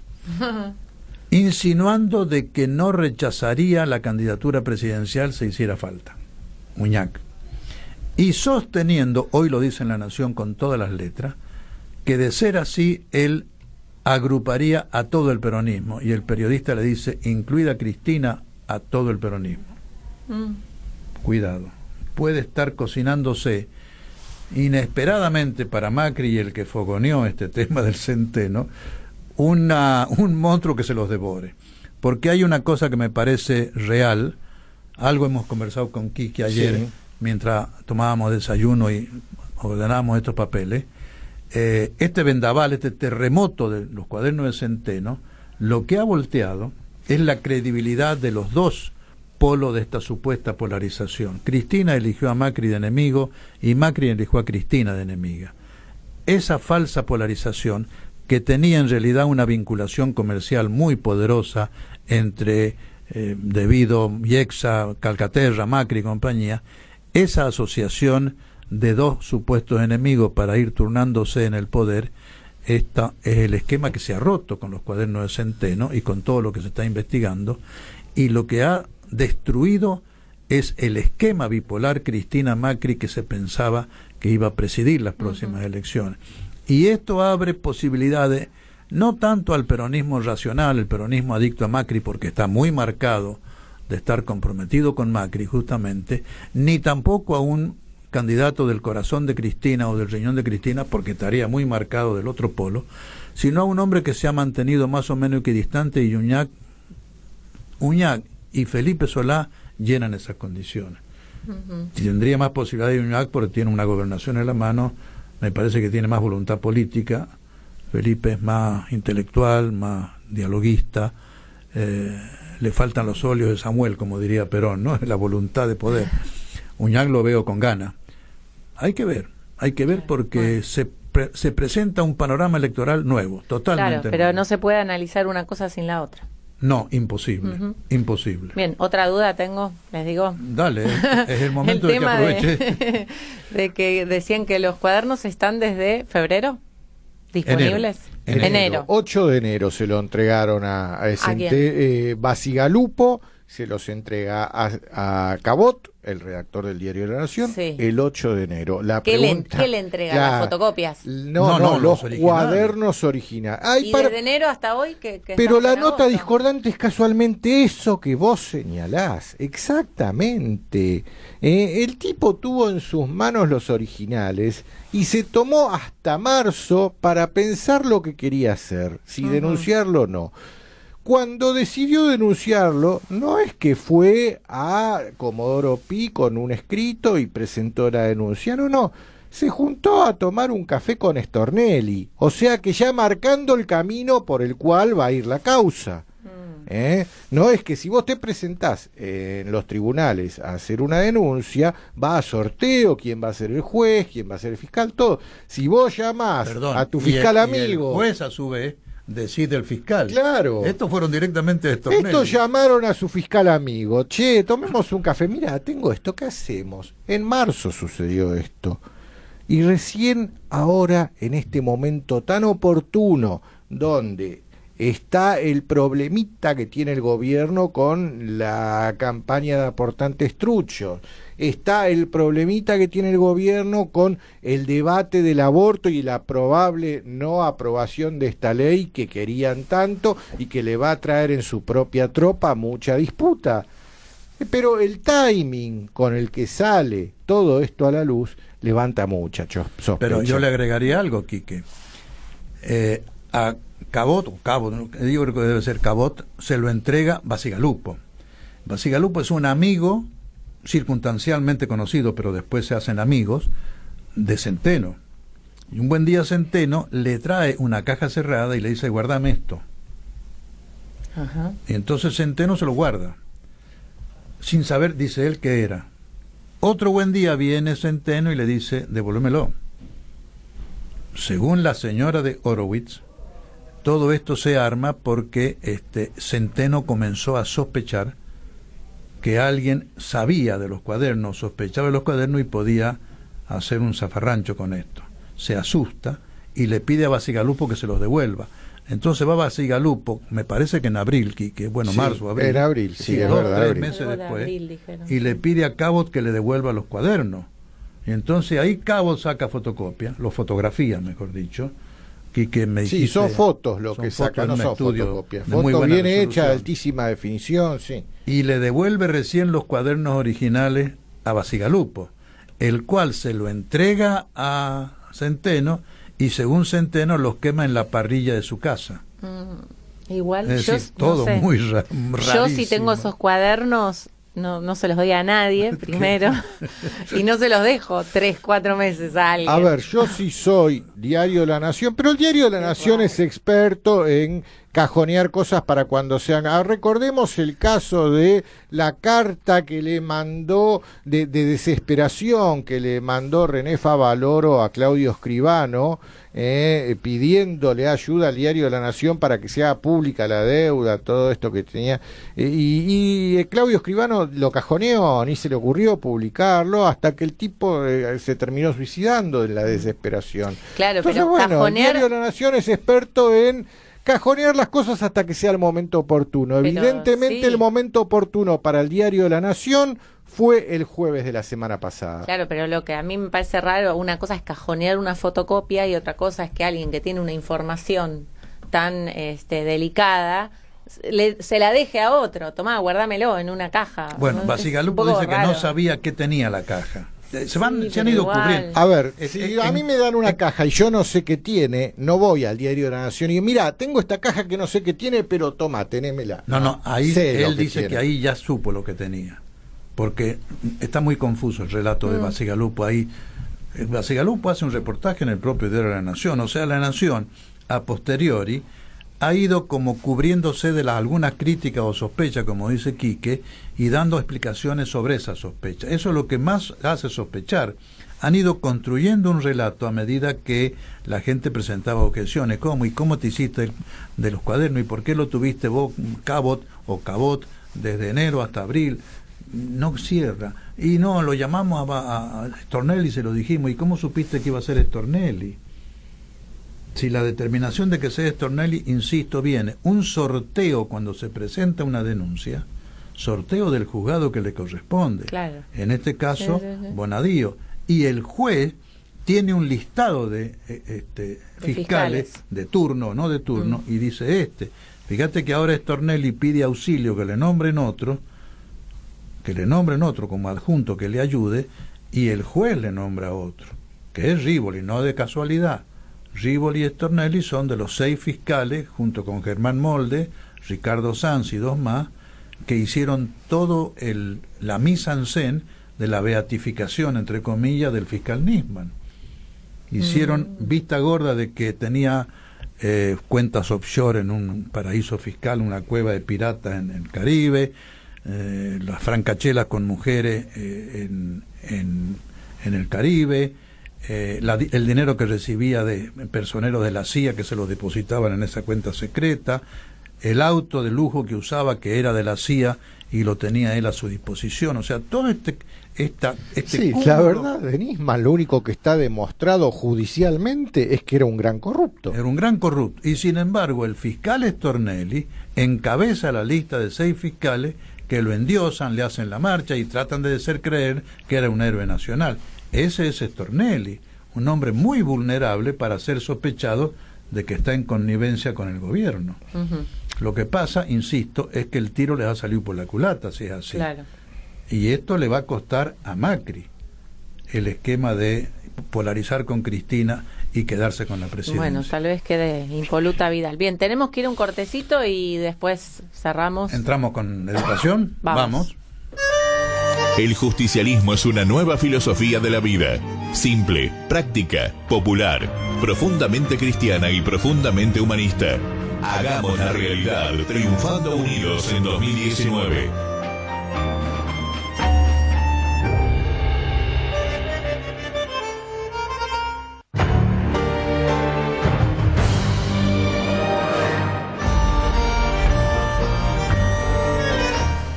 insinuando de que no rechazaría la candidatura presidencial si hiciera falta. Uñac. Y sosteniendo, hoy lo dice en La Nación con todas las letras, que de ser así, él agruparía a todo el peronismo, y el periodista le dice, incluida Cristina, a todo el peronismo. Cuidado, puede estar cocinándose inesperadamente para Macri y el que fogoneó este tema del centeno, un monstruo que se los devore. Porque hay una cosa que me parece real, algo hemos conversado con Quique ayer, mientras tomábamos desayuno y ordenábamos estos papeles. Este vendaval, este terremoto de los cuadernos de Centeno, lo que ha volteado es la credibilidad de los dos polos de esta supuesta polarización. Cristina eligió a Macri de enemigo y Macri eligió a Cristina de enemiga. Esa falsa polarización, que tenía en realidad una vinculación comercial muy poderosa entre debido Exa, Calcaterra, Macri y compañía, esa asociación de dos supuestos enemigos para ir turnándose en el poder, esta es el esquema que se ha roto con los cuadernos de Centeno y con todo lo que se está investigando, y lo que ha destruido es el esquema bipolar Cristina-Macri que se pensaba que iba a presidir las próximas elecciones. Y esto abre posibilidades no tanto al peronismo racional, el peronismo adicto a Macri, porque está muy marcado de estar comprometido con Macri justamente, ni tampoco a un candidato del corazón de Cristina o del riñón de Cristina, porque estaría muy marcado del otro polo, sino a un hombre que se ha mantenido más o menos equidistante, y Uñac y Felipe Solá llenan esas condiciones. Tendría más posibilidad de Uñac porque tiene una gobernación en la mano, me parece que tiene más voluntad política. Felipe es más intelectual, más dialoguista, le faltan los óleos de Samuel, como diría Perón, ¿no? La voluntad de poder. Uñac lo veo con ganas. Hay que ver porque se presenta un panorama electoral nuevo, totalmente nuevo. Pero no se puede analizar una cosa sin la otra. No, imposible, imposible. Bien, otra duda tengo, les digo. Dale, es el momento de que aproveche. De que decían que los cuadernos están desde febrero disponibles. Enero. 8 de enero se lo entregaron a Basigalupo, se los entrega a Cabot, el redactor del Diario de la Nación, el 8 de enero. ¿Qué le entrega? ¿Las fotocopias? No, los cuadernos originales. ¿Y desde enero hasta hoy? Pero la nota discordante es casualmente eso que vos señalás. Exactamente. El tipo tuvo en sus manos los originales y se tomó hasta marzo para pensar lo que quería hacer, si denunciarlo o no. Cuando decidió denunciarlo, no es que fue a Comodoro Pi con un escrito y presentó la denuncia, no, se juntó a tomar un café con Stornelli, o sea que ya marcando el camino por el cual va a ir la causa. No es que si vos te presentás en los tribunales a hacer una denuncia, va a sorteo quién va a ser el juez, quién va a ser el fiscal, todo. Si vos llamás a tu fiscal amigo... Y el juez a su vez decide el fiscal. Claro. Estos fueron directamente de Stornelli. Estos llamaron a su fiscal amigo. Che, tomemos un café. Mira, tengo esto, ¿qué hacemos? En marzo sucedió esto. Y recién ahora, en este momento tan oportuno, donde está el problemita que tiene el gobierno con la campaña de aportantes truchos, está el problemita que tiene el gobierno con el debate del aborto y la probable no aprobación de esta ley que querían tanto y que le va a traer en su propia tropa mucha disputa. Pero el timing con el que sale todo esto a la luz levanta mucha sospecha. Pero yo le agregaría algo, Quique. A Cabot, digo que debe ser Cabot, se lo entrega Bacigalupo. Bacigalupo es un amigo circunstancialmente conocido, pero después se hacen amigos, de Centeno. Y un buen día Centeno le trae una caja cerrada y le dice, guárdame esto. Ajá. Y entonces Centeno se lo guarda, sin saber, dice él, qué era. Otro buen día viene Centeno y le dice, devuélvemelo. Según la señora de Horowitz, todo esto se arma porque Centeno comenzó a sospechar que alguien sabía de los cuadernos, sospechaba de los cuadernos y podía hacer un zafarrancho con esto. Se asusta y le pide a Bacigalupo que se los devuelva. Entonces va Bacigalupo, me parece que en abril, que bueno, sí, marzo, abril. En abril, sí, es 2, verdad. 3 Abril. meses después, Abril, y le pide a Cabot que le devuelva los cuadernos. Y entonces ahí Cabot saca fotocopia, los fotografía, mejor dicho, que me Sí, dijiste, son fotos lo son que fotos sacan, en no un son estudio fotocopias. de muy Fotos buena bien hechas, resolución. altísima definición, sí. Y le devuelve recién los cuadernos originales a Bacigalupo, el cual se lo entrega a Centeno y según Centeno los quema en la parrilla de su casa. Igual Es yo decir, todo no sé. muy Yo rarísimo. si tengo esos cuadernos no se los doy a nadie primero y no se los dejo 3-4 meses a alguien. A ver, yo sí soy Diario de la Nación, pero el Diario de la Nación es experto en cajonear cosas para cuando sean. Recordemos el caso de la carta que le mandó de desesperación que le mandó René Favaloro a Claudio Scribano, pidiéndole ayuda al Diario de la Nación para que sea pública la deuda, todo esto que tenía. Y Claudio Scribano lo cajoneó, ni se le ocurrió publicarlo, hasta que el tipo se terminó suicidando en la desesperación. Claro, Entonces, pero bueno, cajonear... el Diario de la Nación es experto en cajonear las cosas hasta que sea el momento oportuno. Pero, Evidentemente sí. el momento oportuno para el Diario de la Nación fue el jueves de la semana pasada. Claro, pero lo que a mí me parece raro, una cosa es cajonear una fotocopia y otra cosa es que alguien que tiene una información tan delicada se la deje a otro. Tomá, guárdamelo en una caja. Bueno, Es Bacigalupo un poco dice que raro. no sabía qué tenía la caja. Se Sí, han pero ido igual. cubriendo. A ver, Es- si es- a mí me dan una caja y yo no sé qué tiene, no voy al Diario de la Nación y digo, mira, tengo esta caja que no sé qué tiene, pero toma, tenémela. No, ahí Sé lo él dice tiene. que ahí ya supo lo que tenía. Porque está muy confuso el relato de Bacigalupo ahí. Bacigalupo hace un reportaje en el propio Diario de la Nación. O sea, la Nación, a posteriori, ha ido como cubriéndose de algunas críticas o sospechas, como dice Quique, y dando explicaciones sobre esa sospecha. Eso es lo que más hace sospechar. Han ido construyendo un relato a medida que la gente presentaba objeciones. ¿Cómo? ¿Y cómo te hiciste de los cuadernos? ¿Y por qué lo tuviste vos, Cabot, desde enero hasta abril? No cierra. Y no, lo llamamos a Stornelli, se lo dijimos. ¿Y cómo supiste que iba a ser Stornelli? Si la determinación de que sea Stornelli, insisto, viene un sorteo cuando se presenta una denuncia, sorteo del juzgado que le corresponde. Claro. En este caso, Sí. Bonadío. Y el juez tiene un listado de fiscales de turno o no de turno y dice fíjate que ahora Stornelli pide auxilio, que le nombren otro como adjunto que le ayude, y el juez le nombra otro, que es Rivoli, no de casualidad. Rivoli y Stornelli son de los 6 fiscales, junto con Germán Molde, Ricardo Sanz y 2 más, que hicieron todo la mise en scène de la beatificación, entre comillas, del fiscal Nisman. Hicieron vista gorda de que tenía cuentas offshore en un paraíso fiscal, una cueva de piratas en el Caribe, las francachelas con mujeres en el Caribe, el dinero que recibía de personeros de la CIA que se lo depositaban en esa cuenta secreta, el auto de lujo que usaba que era de la CIA y lo tenía él a su disposición. O sea, todo este sí, cúmulo, la verdad, Denisman, lo único que está demostrado judicialmente es que era un gran corrupto. era un gran corrupto. Y sin embargo, el fiscal Stornelli encabeza la lista de 6 fiscales que lo endiosan, le hacen la marcha y tratan de hacer creer que era un héroe nacional. Ese es Stornelli, un hombre muy vulnerable para ser sospechado de que está en connivencia con el gobierno. Ujú. Lo que pasa, insisto, es que el tiro le va a salir por la culata, si es así. Claro. Y esto le va a costar a Macri el esquema de polarizar con Cristina y quedarse con la presidencia. Bueno, tal vez quede impoluta Vidal. Bien, tenemos que ir a un cortecito y después cerramos. ¿Entramos con educación? Vamos. El justicialismo es una nueva filosofía de la vida. Simple, práctica, popular, profundamente cristiana y profundamente humanista. Hagamos la realidad, triunfando unidos en 2019.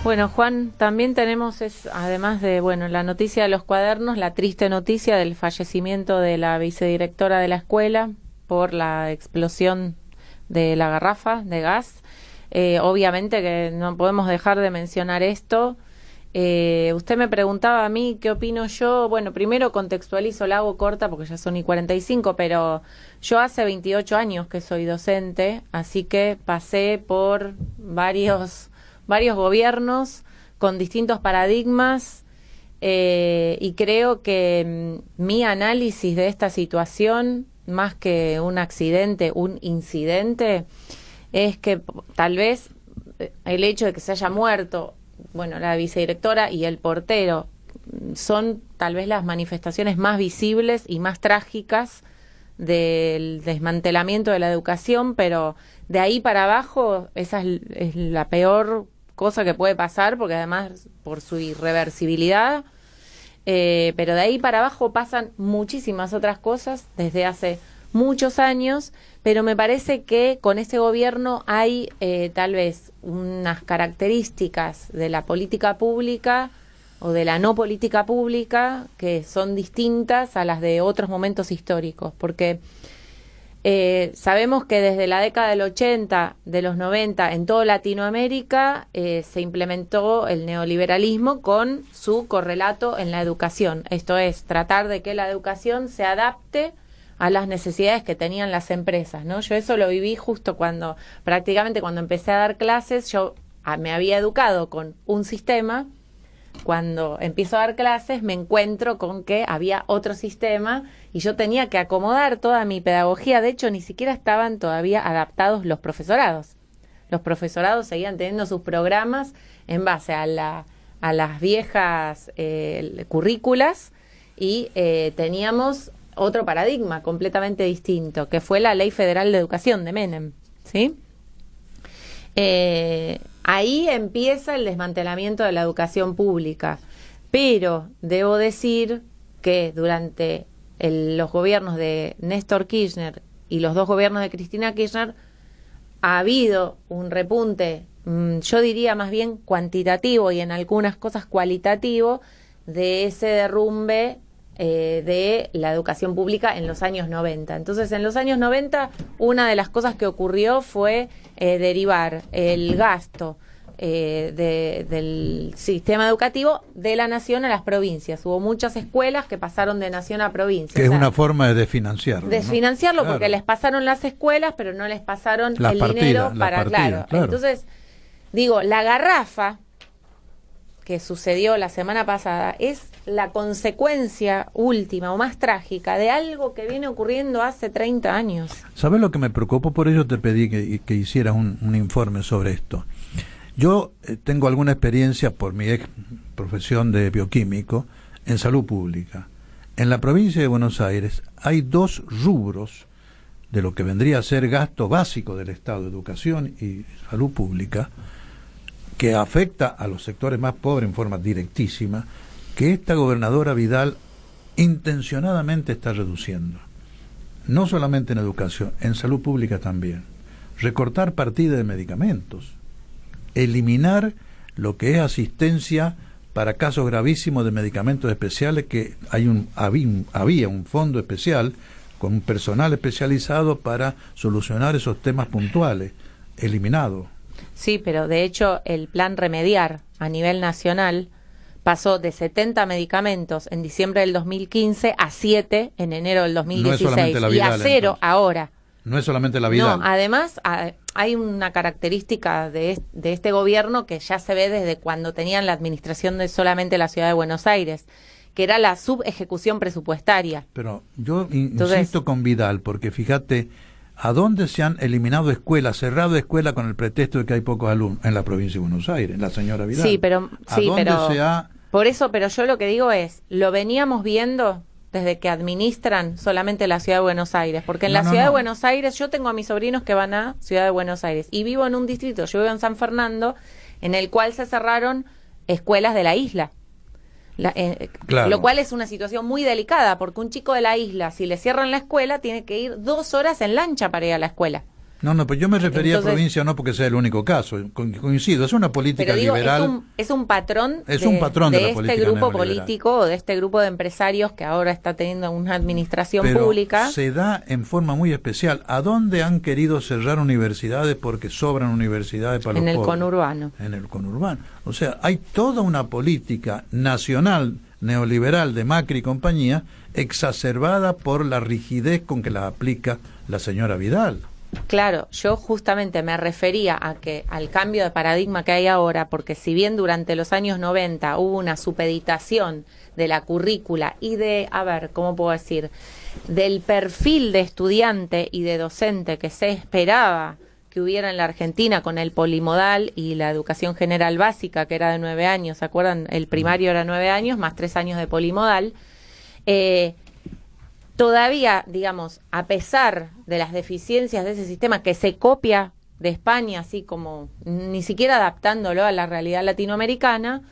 Bueno, Juan, también tenemos, además de la noticia de los cuadernos, la triste noticia del fallecimiento de la vicedirectora de la escuela por la explosión de la garrafa de gas. Obviamente que no podemos dejar de mencionar esto. Usted me preguntaba a mí qué opino yo. Bueno, primero contextualizo, la hago corta porque ya son y 45, pero yo hace 28 años que soy docente, así que pasé por varios gobiernos con distintos paradigmas, y creo que mi análisis de esta situación, más que un accidente, un incidente, es que tal vez el hecho de que se haya muerto, la vicedirectora y el portero, son tal vez las manifestaciones más visibles y más trágicas del desmantelamiento de la educación, pero de ahí para abajo esa es la peor cosa que puede pasar, porque además por su irreversibilidad, pero de ahí para abajo pasan muchísimas otras cosas desde hace muchos años, pero me parece que con este gobierno hay tal vez unas características de la política pública o de la no política pública que son distintas a las de otros momentos históricos, porque sabemos que desde la década del 80, de los 90, en toda Latinoamérica se implementó el neoliberalismo con su correlato en la educación. Esto es, tratar de que la educación se adapte a las necesidades que tenían las empresas, ¿no? Yo eso lo viví justo prácticamente cuando empecé a dar clases. Yo me había educado con un sistema. Cuando empiezo a dar clases me encuentro con que había otro sistema y yo tenía que acomodar toda mi pedagogía. De hecho, ni siquiera estaban todavía adaptados los profesorados. Los profesorados seguían teniendo sus programas en base a las viejas currículas, y teníamos otro paradigma completamente distinto, que fue la Ley Federal de Educación de Menem, ¿sí? Ahí empieza el desmantelamiento de la educación pública, pero debo decir que durante los gobiernos de Néstor Kirchner y los 2 gobiernos de Cristina Kirchner ha habido un repunte, yo diría más bien cuantitativo y en algunas cosas cualitativo, de ese derrumbe de la educación pública en los años 90. Entonces, en los años 90, una de las cosas que ocurrió fue derivar el gasto del sistema educativo de la nación a las provincias. Hubo muchas escuelas que pasaron de nación a provincia. Que es una forma de desfinanciarlo. Desfinanciarlo, ¿no? Claro. Porque les pasaron las escuelas, pero no les pasaron Las el partidas, dinero las para, partidas, claro. Entonces, digo, la garrafa que sucedió la semana pasada es la consecuencia última o más trágica de algo que viene ocurriendo hace 30 años. ¿Sabes lo que me preocupó? Por ello te pedí que hicieras un informe sobre esto. Yo tengo alguna experiencia por mi ex profesión de bioquímico en salud pública. En la provincia de Buenos Aires hay 2 rubros de lo que vendría a ser gasto básico del Estado, educación y salud pública, que afecta a los sectores más pobres en forma directísima, que esta gobernadora Vidal intencionadamente está reduciendo. No solamente en educación, en salud pública también. Recortar partidas de medicamentos, eliminar lo que es asistencia para casos gravísimos de medicamentos especiales, que había un fondo especial con un personal especializado para solucionar esos temas puntuales, eliminado. Sí, pero de hecho el plan Remediar a nivel nacional pasó de 70 medicamentos en diciembre del 2015 a 7 en enero del 2016 la y a Vidal, 0 entonces. ahora. No es solamente la Vidal. No, además hay una característica de este gobierno que ya se ve desde cuando tenían la administración de solamente la ciudad de Buenos Aires, que era la subejecución presupuestaria. Pero yo Entonces, insisto con Vidal, porque fíjate, ¿a dónde se han eliminado escuelas, cerrado escuelas con el pretexto de que hay pocos alumnos? En la provincia de Buenos Aires, la señora Vidal. Sí, pero se ha... por eso, pero yo lo que digo es, lo veníamos viendo desde que administran solamente la ciudad de Buenos Aires, porque en la ciudad de Buenos Aires, yo tengo a mis sobrinos que van a ciudad de Buenos Aires y vivo en un distrito, yo vivo en San Fernando, en el cual se cerraron escuelas de la isla. Claro. Lo cual es una situación muy delicada, porque un chico de la isla, si le cierran la escuela, tiene que ir 2 horas en lancha para ir a la escuela. No, pues yo me refería Entonces, a provincia no porque sea el único caso, coincido, es una política pero digo, liberal. Es un patrón de la este política grupo neoliberal. político o de este grupo de empresarios que ahora está teniendo una administración Pero pública. se da en forma muy especial. ¿A dónde han querido cerrar universidades porque sobran universidades para En los el pobres? conurbano. En el conurbano. O sea, hay toda una política nacional neoliberal de Macri y compañía exacerbada por la rigidez con que la aplica la señora Vidal. Claro, yo justamente me refería al cambio de paradigma que hay ahora, porque si bien durante los años 90 hubo una supeditación de la currícula y de, ¿cómo puedo decir?, del perfil de estudiante y de docente que se esperaba que hubiera en la Argentina con el polimodal y la educación general básica, que era de 9 años, ¿se acuerdan? El primario era 9 años, más 3 años de polimodal. Todavía, digamos, a pesar de las deficiencias de ese sistema que se copia de España, así como ni siquiera adaptándolo a la realidad latinoamericana,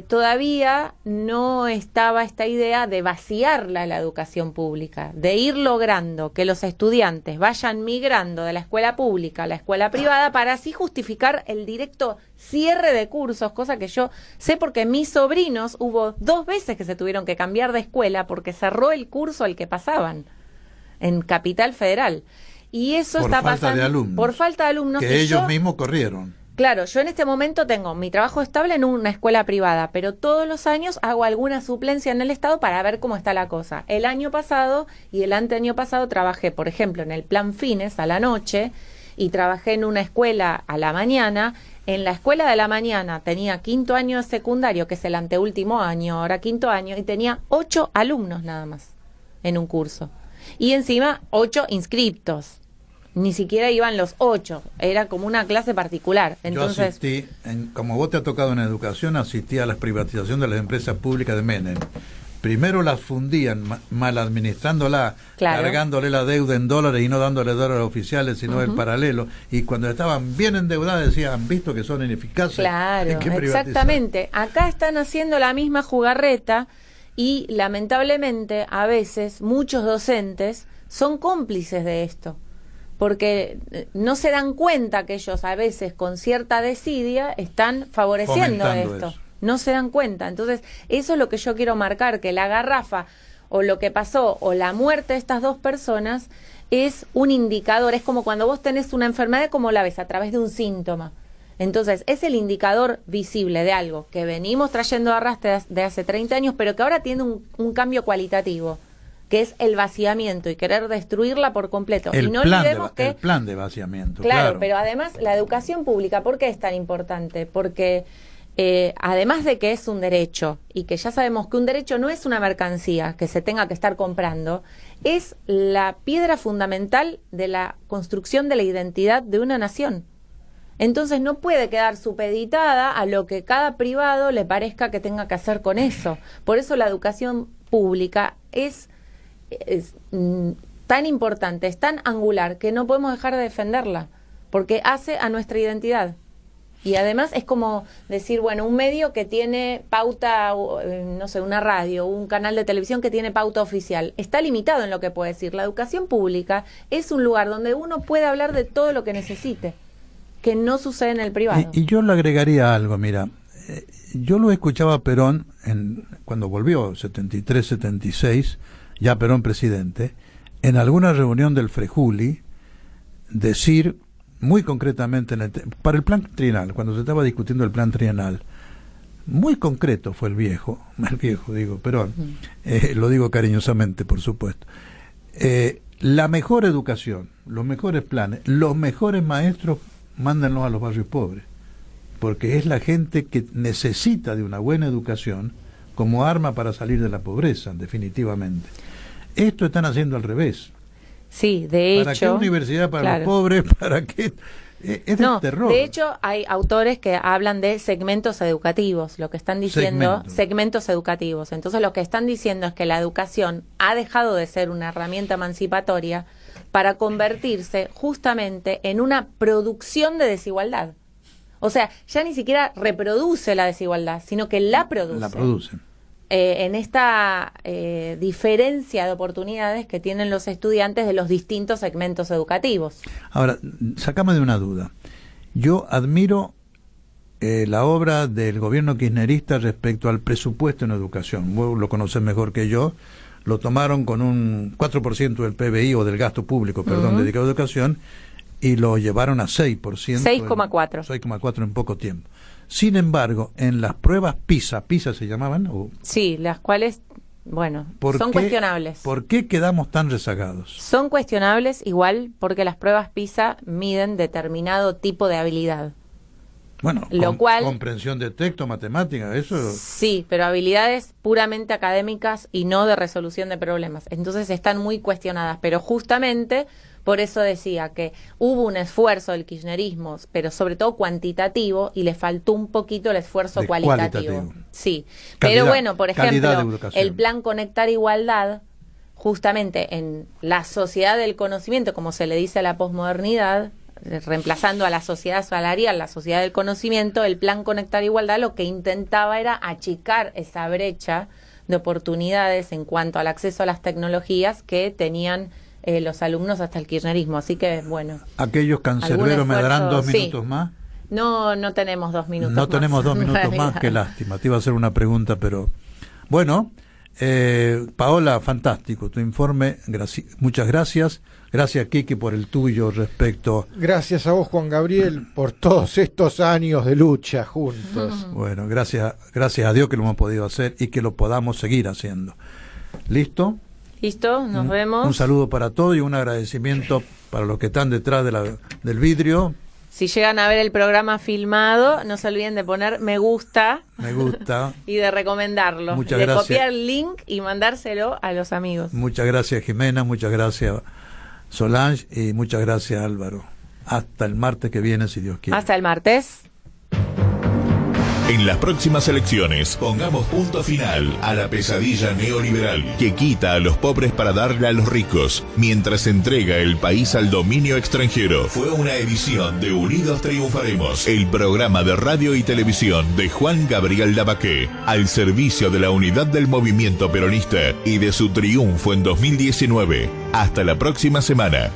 todavía no estaba esta idea de vaciarla la educación pública, de ir logrando que los estudiantes vayan migrando de la escuela pública a la escuela privada para así justificar el directo cierre de cursos, cosa que yo sé porque mis sobrinos hubo 2 veces que se tuvieron que cambiar de escuela porque cerró el curso al que pasaban en Capital Federal. Y eso está pasando por falta de alumnos. Que ellos mismos corrieron. Claro, yo en este momento tengo mi trabajo estable en una escuela privada, pero todos los años hago alguna suplencia en el Estado para ver cómo está la cosa. El año pasado y el anteaño pasado trabajé, por ejemplo, en el Plan Fines a la noche y trabajé en una escuela a la mañana. En la escuela de la mañana tenía 5º año de secundario, que es el anteúltimo año, ahora 5º año, y tenía 8 alumnos nada más en un curso. Y encima 8 inscriptos. Ni siquiera iban los 8, era como una clase particular. Entonces, yo asistí, como vos te ha tocado en educación, asistí a la privatización de las empresas públicas de Menem. Primero las fundían, mal administrándola, claro, cargándole la deuda en dólares y no dándole dólares oficiales, sino el paralelo. Y cuando estaban bien endeudadas decían, ¿han visto que son ineficaces? Claro, exactamente. Acá están haciendo la misma jugarreta y lamentablemente a veces muchos docentes son cómplices de esto, porque no se dan cuenta que ellos a veces con cierta desidia están favoreciendo esto. No se dan cuenta. Entonces, eso es lo que yo quiero marcar, que la garrafa o lo que pasó o la muerte de estas 2 personas es un indicador. Es como cuando vos tenés una enfermedad, ¿cómo la ves? A través de un síntoma. Entonces, es el indicador visible de algo que venimos trayendo de arrastre de hace 30 años, pero que ahora tiene un cambio cualitativo, que es el vaciamiento y querer destruirla por completo. Y no olvidemos que el plan de vaciamiento. Claro, pero además la educación pública, ¿por qué es tan importante? Porque además de que es un derecho, y que ya sabemos que un derecho no es una mercancía que se tenga que estar comprando, es la piedra fundamental de la construcción de la identidad de una nación. Entonces no puede quedar supeditada a lo que cada privado le parezca que tenga que hacer con eso. Por eso la educación pública es tan importante, es tan angular, que no podemos dejar de defenderla, porque hace a nuestra identidad. Y además es como decir, bueno, un medio que tiene pauta, no sé, una radio, un canal de televisión que tiene pauta oficial, está limitado en lo que puede decir. La educación pública es un lugar donde uno puede hablar de todo lo que necesite, que no sucede en el privado. Y yo le agregaría algo, mira, yo lo escuchaba a Perón cuando volvió, 73, 76, ya Perón presidente, en alguna reunión del Frejuli, decir muy concretamente para el plan trienal, cuando se estaba discutiendo el plan trienal, muy concreto fue el viejo digo, Perón, lo digo cariñosamente, por supuesto, la mejor educación, los mejores planes, los mejores maestros, mándenlos a los barrios pobres, porque es la gente que necesita de una buena educación como arma para salir de la pobreza, definitivamente. Esto están haciendo al revés. Sí, de hecho. ¿Para qué universidad para los pobres? ¿Para qué? Es de terror. De hecho, hay autores que hablan de segmentos educativos, lo que están diciendo, segmentos educativos. Entonces, lo que están diciendo es que la educación ha dejado de ser una herramienta emancipatoria para convertirse justamente en una producción de desigualdad. O sea, ya ni siquiera reproduce la desigualdad, sino que la produce. La produce. En esta diferencia de oportunidades que tienen los estudiantes de los distintos segmentos educativos. Ahora, sacame de una duda. Yo admiro la obra del gobierno kirchnerista respecto al presupuesto en educación. Vos lo conocés mejor que yo. Lo tomaron con un 4% del PBI o del gasto público, dedicado a educación, y lo llevaron a 6%. 6,4. 6,4 en poco tiempo. Sin embargo, en las pruebas PISA se llamaban. Sí, las cuales, son cuestionables. ¿Por qué quedamos tan rezagados? Son cuestionables igual porque las pruebas PISA miden determinado tipo de habilidad. Bueno, lo cual, comprensión de texto, matemática, eso. Sí, pero habilidades puramente académicas y no de resolución de problemas. Entonces están muy cuestionadas, pero justamente por eso decía que hubo un esfuerzo del kirchnerismo, pero sobre todo cuantitativo, y le faltó un poquito el esfuerzo cualitativo. Sí, pero bueno, por ejemplo, el plan Conectar Igualdad, justamente en la sociedad del conocimiento, como se le dice a la posmodernidad, reemplazando a la sociedad salarial, la sociedad del conocimiento, el plan Conectar Igualdad lo que intentaba era achicar esa brecha de oportunidades en cuanto al acceso a las tecnologías que tenían los alumnos hasta el kirchnerismo. Así que, bueno. ¿Aquellos cancerberos me darán 2 minutos más? No tenemos 2 minutos más. No tenemos 2 minutos más, qué lástima. Te iba a hacer una pregunta, pero... Bueno, Paola, fantástico tu informe, muchas gracias. Gracias, Kiki, por el tuyo respecto... Gracias a vos, Juan Gabriel, por todos estos años de lucha juntos. Bueno, gracias a Dios que lo hemos podido hacer y que lo podamos seguir haciendo. ¿Listo? Listo, nos vemos. Un saludo para todos y un agradecimiento para los que están detrás del vidrio. Si llegan a ver el programa filmado, no se olviden de poner me gusta. Y de recomendarlo. Muchas gracias. Copiar el link y mandárselo a los amigos. Muchas gracias, Jimena. Muchas gracias, Solange. Y muchas gracias, Álvaro. Hasta el martes que viene, si Dios quiere. Hasta el martes. En las próximas elecciones, pongamos punto final a la pesadilla neoliberal que quita a los pobres para darle a los ricos, mientras entrega el país al dominio extranjero. Fue una edición de Unidos Triunfaremos, el programa de radio y televisión de Juan Gabriel Lavaqué, al servicio de la unidad del movimiento peronista y de su triunfo en 2019. Hasta la próxima semana.